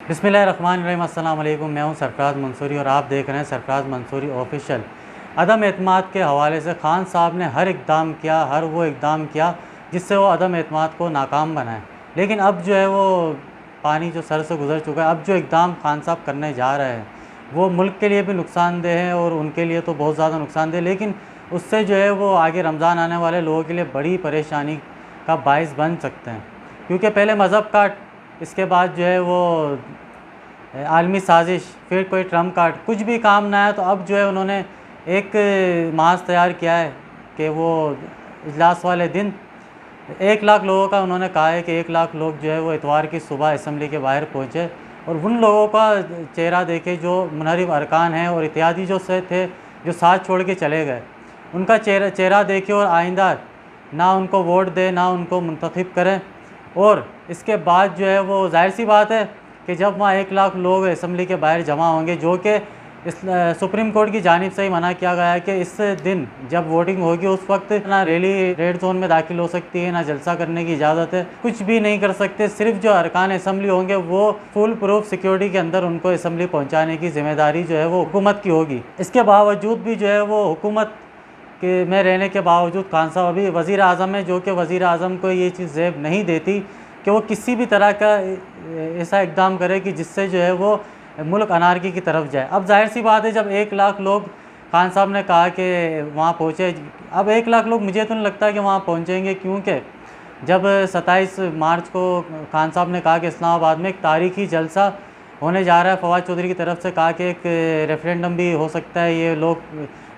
बिस्मिल्लाहिर्रहमानिर्रहीम। अस्सलाम वालेकुम। मैं हूं सरफराज मंसूरी और आप देख रहे हैं सरफराज मंसूरी ऑफिशियल। अदम एतमाद के हवाले से खान साहब ने हर इक़दाम किया, हर वो इक़दाम किया जिससे वो अदम एतमाद को नाकाम बनाए। लेकिन अब जो है वो पानी जो सर से गुज़र चुका है, अब जो इक़दाम खान साहब करने जा रहे हैं वो मुल्क के लिए भी नुकसानदेह है और उनके लिए तो बहुत ज़्यादा नुकसानदेह, लेकिन उससे जो है वो आगे रमज़ान आने वाले लोगों के लिए बड़ी परेशानी का बाइस बन सकते हैं। क्योंकि पहले मज़हब काट, इसके बाद जो है वो आलमी साजिश, फिर कोई ट्रम्प कार्ड, कुछ भी काम ना आया तो अब जो है उन्होंने एक मास तैयार किया है कि वो इजलास वाले दिन 1 लाख लोगों का उन्होंने कहा है कि 1 लाख लोग जो है वो इतवार की सुबह असम्बली के बाहर पहुँचे और उन लोगों का चेहरा देखे जो मुनहरिफ अरकान हैं और इत्यादि जो से थे जो साथ छोड़ के चले गए, उनका चेहरा देखे और आइंदा ना उनको वोट दे, ना उनको मुंतखब करें। और इसके बाद जो है वो जाहिर सी बात है कि जब वहाँ 1 लाख लोग असम्बली के बाहर जमा होंगे, जो कि इस सुप्रीम कोर्ट की जानिब से ही मना किया गया है कि इस दिन जब वोटिंग होगी उस वक्त ना रैली रेड जोन में दाखिल हो सकती है, ना जलसा करने की इजाज़त है, कुछ भी नहीं कर सकते। सिर्फ जो अरकान असम्बली होंगे वो फुल प्रूफ सिक्योरिटी के अंदर उनको असम्बली पहुँचाने की जिम्मेदारी जो है वो हुकूमत की होगी। इसके बावजूद भी जो है वो हुकूमत के में रहने के बावजूद खान साहब अभी वज़ीर आज़म है, जो कि वज़ीर आज़म को ये चीज़ ज़ेब नहीं देती कि वो किसी भी तरह का ऐसा इक़दाम करे कि जिससे जो है वो मुल्क अनारकी की तरफ जाए। अब जाहिर सी बात है जब 1 लाख लोग खान साहब ने कहा कि वहाँ पहुँचे, अब 1 लाख लोग मुझे तो नहीं लगता कि वहाँ पहुँचेंगे, क्योंकि जब 27 मार्च को खान साहब ने कहा कि इस्लामाबाद में एक तारीखी जलसा होने जा रहा है, फवाद चौधरी की तरफ से कहा कि एक रेफरेंडम भी हो सकता है, ये लोग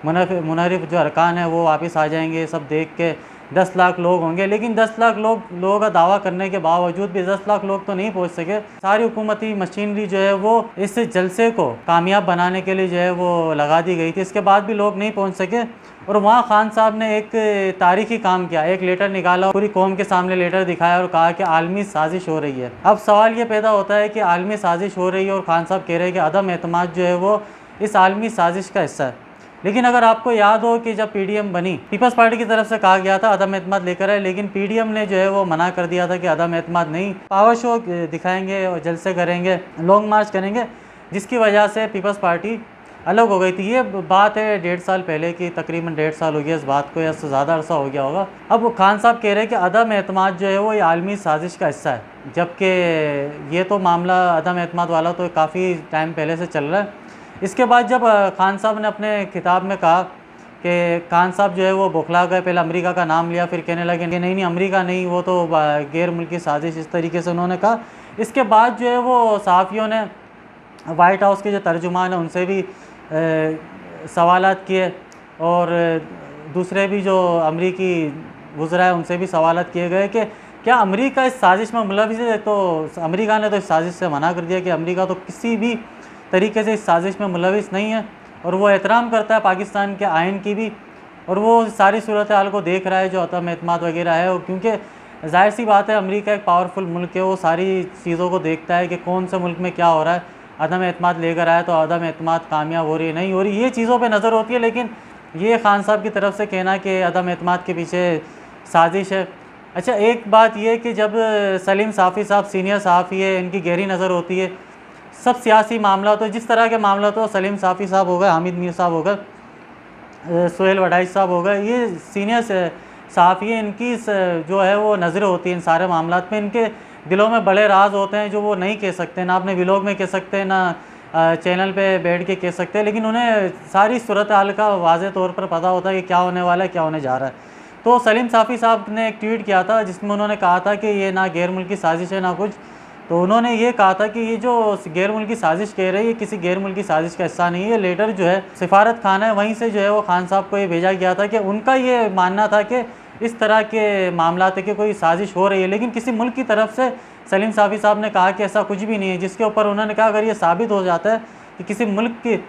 मुनहरिफ जो अरकान है वो वापस आ जाएंगे, सब देख के 10 लाख लोग होंगे। लेकिन 10 लाख लोगों का दावा करने के बावजूद भी 10 लाख लोग तो नहीं पहुंच सके। सारी हुकूमती मशीनरी जो है वो इस जलसे को कामयाब बनाने के लिए जो है वो लगा दी गई थी, इसके बाद भी लोग नहीं पहुंच सके। और वहाँ खान साहब ने एक तारीखी काम किया, एक लेटर निकाला, पूरी कौम के सामने लेटर दिखाया और कहा कि आलमी साजिश हो रही है। अब सवाल ये पैदा होता है कि आलमी साजिश हो रही है और खान साहब कह रहे हैं कि अदम एतमाद जो है वो इस आलमी साजिश का हिस्सा है। लेकिन अगर आपको याद हो कि जब पीडीएम बनी, पीपल्स पार्टी की तरफ से कहा गया था अदम एतमाद लेकर आए, लेकिन पीडीएम ने जो है वो मना कर दिया था कि अदम एतमाद नहीं, पावर शो दिखाएंगे और जलसे करेंगे, लॉन्ग मार्च करेंगे, जिसकी वजह से पीपल्स पार्टी अलग हो गई थी। ये बात है 1.5 साल पहले की, तकरीबन 1.5 साल हो गया इस बात को, या उससे ज़्यादा अरसा हो गया होगा। अब खान साहब कह रहे हैं कि अदम एतमाद जो है वो ये आलमी साजिश का हिस्सा है, जबकि ये तो मामला अदम एतमाद वाला तो काफ़ी टाइम पहले से चल रहा है। इसके बाद जब खान साहब ने अपने खिताब में कहा कि खान साहब जो है वो बौखला गए, पहले अमेरिका का नाम लिया, फिर कहने लगे नहीं अमेरिका नहीं, वो तो गैर मुल्की साजिश, इस तरीके से उन्होंने कहा। इसके बाद जो है वो सहाफ़ियों ने वाइट हाउस के जो तर्जुमान हैं उनसे भी सवालात किए और दूसरे भी जो अमरीकी वज़रा है उनसे भी सवालात किए गए कि क्या अमेरिका इस साजिश में मुलविस है। तो अमेरिका ने तो इस साजिश से मना कर दिया कि अमेरिका तो किसी भी तरीके से इस साजिश में मुलविस नहीं है और वो एहतराम करता है पाकिस्तान के आइन की भी, और वो सारी सूरत हाल को देख रहा है जो अदम एतमाद वगैरह है। क्योंकि जाहिर सी बात है अमेरिका एक पावरफुल मुल्क है, वो सारी चीज़ों को देखता है कि कौन से मुल्क में क्या हो रहा है, अदम एतमाद लेकर आया तो अदम एतमाद कामयाब हो रही है नहीं हो रही, ये चीज़ों पर नज़र होती है। लेकिन ये खान साहब की तरफ से कहना कि अदम एतमाद के पीछे साजिश है। अच्छा, एक बात ये कि जब सलीम साफ़ी साहब सीनियर सहाफ़ी है, इनकी गहरी नज़र होती है सब सियासी मामला, तो जिस तरह के मामला तो सलीम साफ़ी साहब हो गए, हामिद मीर साहब हो गए, सुहेल वडाइच साहब हो गए, ये सीनियर सहाफ़ी है, इनकी जो है वो नज़रें होती हैं इन सारे मामलात में, इनके दिलों में बड़े राज होते हैं जो वो नहीं कह सकते, ना अपने व्लॉग में कह सकते, ना चैनल पे बैठ के कह सकते, लेकिन उन्हें सारी सूरत हाल का वाज़े तौर पर पता होता है कि क्या होने वाला है, क्या होने जा रहा है। तो सलीम साफ़ी साहब ने एक ट्वीट किया था जिसमें उन्होंने कहा था कि ये ना गैर मुल्की साजिश है ना कुछ। तो उन्होंने ये कहा था कि ये जो गैर मुल्की साजिश कह रही है किसी गैर मुल्की साजिश का हिस्सा नहीं है। लेटर जो है सिफारत खाना है वहीं से जो है वो खान साहब को ये भेजा गया था कि उनका ये मानना था कि इस तरह के मामला थे कि कोई साजिश हो रही है, लेकिन किसी मुल्क की तरफ से सलीम साफ़ी साहब ने कहा कि ऐसा कुछ भी नहीं है। जिसके ऊपर उन्होंने कहा अगर ये साबित हो जाता है कि किसी मुल्क की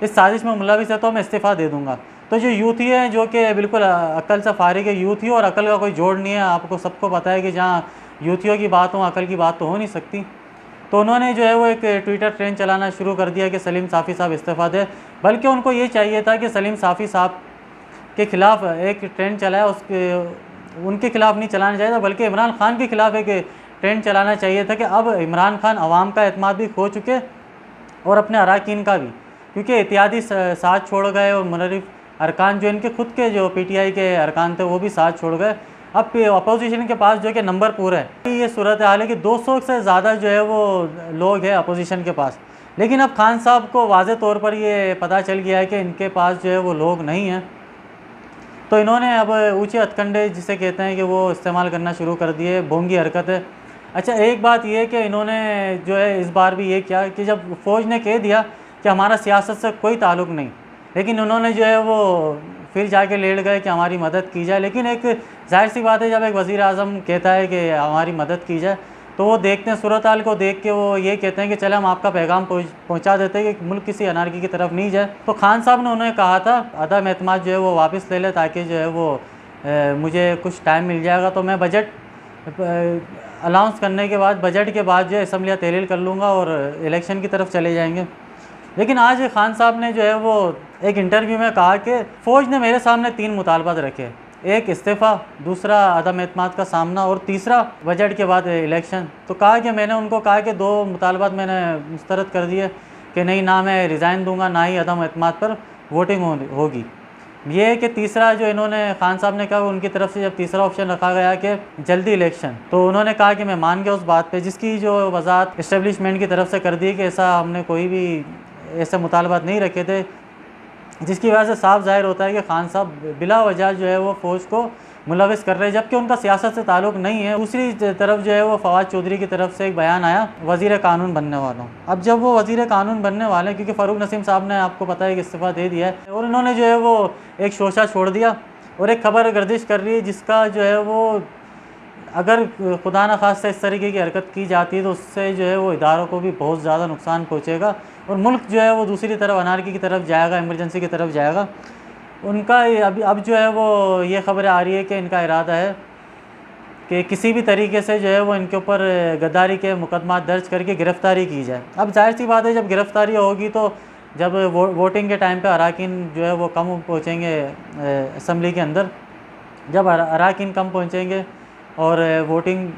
इस साजिश में मुलविस है तो मैं इस्तीफ़ा दे दूँगा। तो जो यूथी है जो कि बिल्कुल अक्ल से फारिग है, यूथी और अकल का कोई जोड़ नहीं है, आपको सबको पता है कि जहाँ यूथियों की बात हो अकल की बात तो हो नहीं सकती। तो उन्होंने जो है वो एक ट्विटर ट्रेंड चलाना शुरू कर दिया कि सलीम साफ़ी साहब इस्तीफ़ा दे, बल्कि उनको ये चाहिए था कि सलीम साफ़ी साहब के ख़िलाफ़ एक ट्रेंड चलाया, उसके उनके खिलाफ़ नहीं चलाना चाहिए था, बल्कि इमरान खान के खिलाफ़ एक ट्रेंड चलाना चाहिए था कि अब इमरान खान अवाम का एतमाद भी खो चुके और अपने अरकान का भी, क्योंकि इत्यादी साथ छोड़ गए और मुनरिफ अरकान जो इनके खुद के जो पीटीआई के अरकान थे वो भी साथ छोड़ गए। अब अपोजिशन के पास जो है कि नंबर पूरा है। ये सूरत हाल है कि 200 से ज़्यादा जो है वो लोग हैं अपोजिशन के पास, लेकिन अब खान साहब को वाज़े तौर पर ये पता चल गया है कि इनके पास जो है वो लोग नहीं हैं, तो इन्होंने अब ऊँचे हथकंडे जिसे कहते हैं कि वो इस्तेमाल करना शुरू कर दिए। भोंगी हरकत है। अच्छा, एक बात ये कि इन्होंने जो है इस बार भी ये किया कि जब फ़ौज ने कह दिया कि हमारा सियासत से कोई ताल्लुक़ नहीं, लेकिन उन्होंने जो है वो फिर जाके लेट गए कि हमारी मदद की जाए। लेकिन एक जाहिर सी बात है, जब एक वज़ीर आज़म कहता है कि हमारी मदद की जाए, तो वो देखते हैं सूरत हाल को देख के वो ये कहते हैं कि चले हम आपका पैगाम पहुंचा देते हैं कि मुल्क किसी अनारकी की तरफ नहीं जाए। तो खान साहब ने उन्हें कहा था अदम एतमाद जो है वो वापस ले ले, ताकि जो है वो मुझे कुछ टाइम मिल जाएगा तो मैं बजट अनाउंस करने के बाद, बजट के बाद जो है असम्बलियाँ तहलील कर लूँगा और इलेक्शन की तरफ चले जाएंगे। लेकिन आज खान साहब ने जो है वो एक इंटरव्यू में कहा कि फ़ौज ने मेरे सामने 3 मुतालबात रखे, एक इस्तीफ़ा, दूसरा अदम एतमाद का सामना और तीसरा बजट के बाद इलेक्शन। तो कहा कि मैंने उनको कहा कि 2 मुतालबात मैंने मुस्तरद कर दिए कि नहीं, ना मैं रिज़ाइन दूंगा ना ही अदम एतमाद पर वोटिंग होगी। ये है कि तीसरा जो इन्होंने खान साहब ने कहा, उनकी तरफ से जब तीसरा ऑप्शन रखा गया कि जल्दी इलेक्शन, तो उन्होंने कहा कि मैं मान गया उस बात पे, जिसकी जो वजाहत इस्टेब्लिशमेंट की तरफ से कर दी कि ऐसा हमने कोई भी ऐसे मुतालबात नहीं रखे थे, जिसकी वजह से साफ ज़ाहिर होता है कि खान साहब बिला वजह जो है वो फ़ौज को मुलविस कर रहे हैं, जबकि उनका सियासत से ताल्लुक़ नहीं है। दूसरी तरफ जो है वो फवाद चौधरी की तरफ से एक बयान आया वज़ीर कानून बनने वालों। अब जब वो वज़ीर कानून बनने वाले हैं, क्योंकि फ़ारूक नसीम साहब ने आपको पता है कि इस्तीफ़ा दे दिया है, और इन्होंने जो है वो एक शोशा छोड़ दिया और एक खबर गर्दिश कर रही है जिसका जो है वो अगर खुदा न खास्ता इस तरीके की हरकत की जाती है तो उससे जो है वो इदारों को भी बहुत ज़्यादा नुकसान पहुँचेगा और मुल्क जो है वो दूसरी तरफ अनारकी की तरफ जाएगा, इमरजेंसी की तरफ जाएगा। उनका अब जो है वो ये खबरें आ रही है कि इनका इरादा है कि किसी भी तरीके से जो है वो इनके ऊपर गद्दारी के मुकदमा दर्ज करके गिरफ़्तारी की जाए। अब जाहिर सी बात है, जब गिरफ़्तारी होगी तो जब वोटिंग के टाइम पे अरकान जो है वो कम पहुँचेंगे असम्बली के अंदर, जब अरकान कम पहुँचेंगे और वोटिंग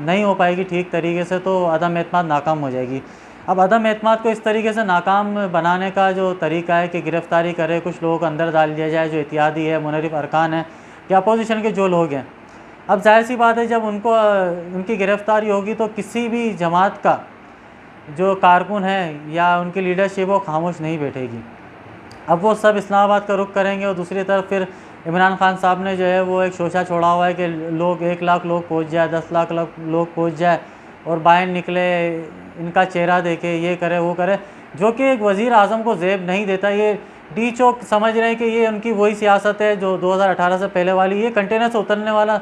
नहीं हो पाएगी ठीक तरीके से, तो अदम एतमाद नाकाम हो जाएगी। अब अदम एतमाद को इस तरीके से नाकाम बनाने का जो तरीका है कि गिरफ़्तारी करे, कुछ लोगों को अंदर डाल दिया जाए जो इत्यादी है, मुनरिफ अरकान है या अपोजिशन के जो लोग हैं। अब जाहिर सी बात है, जब उनकी गिरफ़्तारी होगी तो किसी भी जमात का जो कारकुन है या उनकी लीडरशिप वो खामोश नहीं बैठेगी। अब वो सब इस्लामाबाद का रुख करेंगे और दूसरी तरफ फिर इमरान खान साहब ने जो है वो एक शोशा छोड़ा हुआ है कि लोग 1 लाख लोग पहुँच जाए, 10 लाख लोग पहुँच जाए और बाहर निकले, इनका चेहरा देखे, ये करे वो करे, जो कि एक वज़ीर आज़म को ज़ेब नहीं देता। ये डी चौक समझ रहे हैं कि ये उनकी वही सियासत है जो 2018 से पहले वाली, ये कंटेनर से उतरने वाला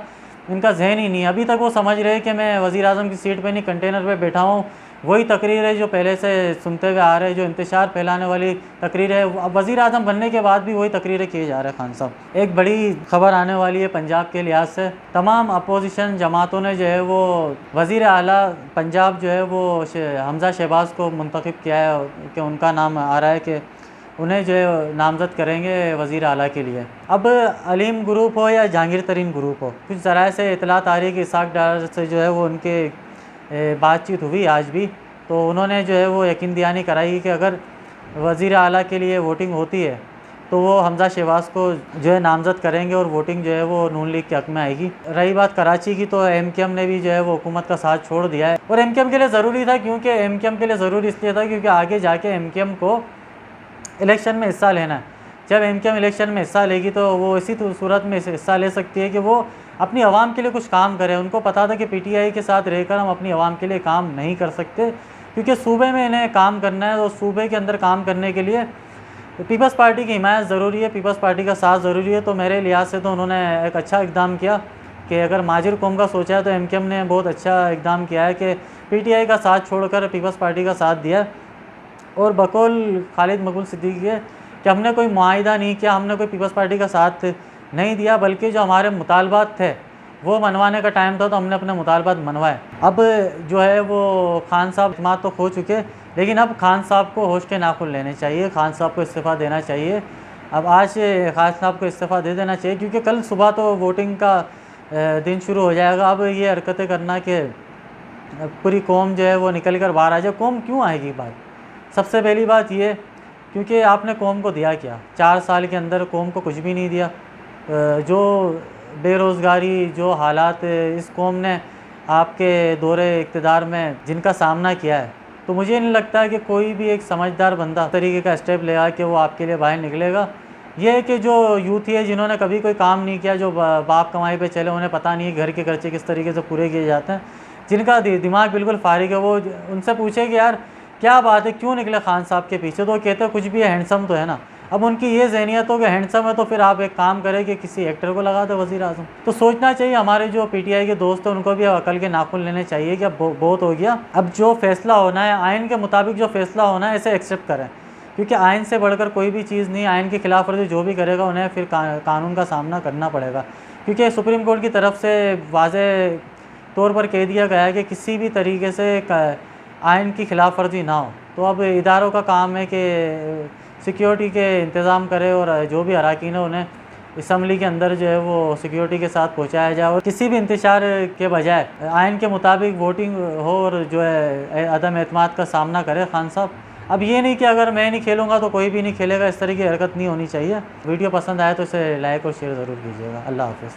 इनका जहन ही नहीं है। अभी तक वो समझ रहे हैं कि मैं वज़ीर आज़म की सीट पे नहीं, कंटेनर पे बैठा हूँ। वही तकरीर है जो पहले से सुनते हुए आ रहे हैं, जो इंतशार फैलाने वाली तकरीर है। अब वज़ीर आज़म बनने के बाद भी वही तकरीरें किए जा रहे हैं खान साहब। एक बड़ी खबर आने वाली है पंजाब के लिहाज से, तमाम अपोजिशन जमातों ने जो है वो वज़ीर आला पंजाब जो है वो हमज़ा शहबाज को मुंतखब किया है कि उनका नाम आ रहा है कि उन्हें जो है नामज़द करेंगे वज़ीर आला के लिए। अब अलीम ग्रुप हो या जहांगीर तरीन ग्रुप हो, कुछ ज़राए से इतलात आ रही है कि इसाक डार से जो है वो उनके बातचीत हुई आज भी, तो उन्होंने जो है वो यकीन दहानी कराई कि अगर वज़ीर आला के लिए वोटिंग होती है तो वो हमज़ा शहबाज को जो है नामज़द करेंगे और वोटिंग जो है वो नून लीग के हक़ में आएगी। रही बात कराची की, तो MKM ने भी जो है वो हुकूमत का साथ छोड़ दिया है और MKM के लिए ज़रूरी था, क्योंकि MKM के लिए ज़रूरी इसलिए था क्योंकि आगे जाके MKM को इलेक्शन में हिस्सा लेना है। जब MKM इलेक्शन में हिस्सा लेगी तो वो इसी सूरत में हिस्सा ले सकती है कि वो अपनी आवाम के लिए कुछ काम करे। उनको पता था कि PTI के साथ रहकर हम अपनी आवाम के लिए काम नहीं कर सकते, क्योंकि सूबे में इन्हें काम करना है। तो सूबे के अंदर काम करने के लिए पीपल्स पार्टी की हिमायत ज़रूरी है, पीपल्स पार्टी का साथ ज़रूरी है। तो मेरे लिहाज से तो उन्होंने एक अच्छा इक़दाम किया कि अगर माजिर कौम का सोचा है तो MKM ने बहुत अच्छा इक़दाम किया है कि PTI का साथ छोड़कर पीपल्स पार्टी का साथ दिया। और बकौल खालिद मकबूल सिद्दीकी है कि हमने कोई मुआहिदा नहीं किया, हमने कोई पीपल्स पार्टी का साथ नहीं दिया, बल्कि जो हमारे मुतालबात थे वो मनवाने का टाइम था तो हमने अपने मुतालबात मनवाए। अब जो है वो खान साहब इत्मीनान तो खो चुके, लेकिन अब खान साहब को होश के नाखुन लेने चाहिए, खान साहब को इस्तीफ़ा देना चाहिए। अब आज खान साहब को इस्तीफ़ा दे देना चाहिए, क्योंकि कल सुबह तो वोटिंग का दिन शुरू हो जाएगा। अब ये हरकतें करना कि पूरी कौम जो है वो निकल कर बाहर आ जाए। कौम क्यों आएगी बाहर? सबसे पहली बात ये, क्योंकि आपने कौम को दिया क्या? 4 साल के अंदर कौम को कुछ भी नहीं दिया। जो बेरोज़गारी, जो हालात इस कौम ने आपके दौरे इक़्तिदार में जिनका सामना किया है, तो मुझे नहीं लगता है कि कोई भी एक समझदार बंदा तरीके का स्टेप लेगा कि वो आपके लिए बाहर निकलेगा। ये है कि जो यूथ है जिन्होंने कभी कोई काम नहीं किया, जो बाप कमाई पे चले, उन्हें पता नहीं है घर के खर्चे किस तरीके से पूरे किए जाते हैं, जिनका दिमाग बिल्कुल फारिग है, वो उनसे पूछे कि यार क्या बात है, क्यों निकले खान साहब के पीछे? तो वो कहते हैं कुछ भी है, हैंडसम तो है ना। अब उनकी ये ज़हनियत हो कि हैंडसम है तो फिर आप एक काम करें कि किसी एक्टर को लगा दो वज़ीर आज़म। तो सोचना चाहिए, हमारे जो पीटीआई के दोस्त हैं उनको भी अकल के नाखून लेने चाहिए कि अब बहुत हो गया। अब जो फ़ैसला होना है आइन के मुताबिक, जो फ़ैसला होना है इसे एक्सेप्ट करें, क्योंकि आइन से बढ़कर कोई भी चीज़ नहीं। आइन के खिलाफ वर्जी जो भी करेगा उन्हें फिर कानून का सामना करना पड़ेगा, क्योंकि सुप्रीम कोर्ट की तरफ से वाज़ेह तौर पर कह दिया गया है कि किसी भी तरीके से आइन की खिलाफ वर्जी ना हो। तो अब इदारों का काम है कि सिक्योरिटी के इंतज़ाम करे और जो भी अराकीन है उन्हें असम्बली के अंदर जो है वो सिक्योरिटी के साथ पहुंचाया जाए, और किसी भी इंतशार के बजाय आइन के मुताबिक वोटिंग हो और जो है अदम एतमाद का सामना करे खान साहब। अब ये नहीं कि अगर मैं नहीं खेलूँगा तो कोई भी नहीं खेलेगा, इस तरह की हरकत नहीं होनी चाहिए। वीडियो पसंद आए तो इसे लाइक और शेयर ज़रूर कीजिएगा। अल्लाह हाफ़िज़।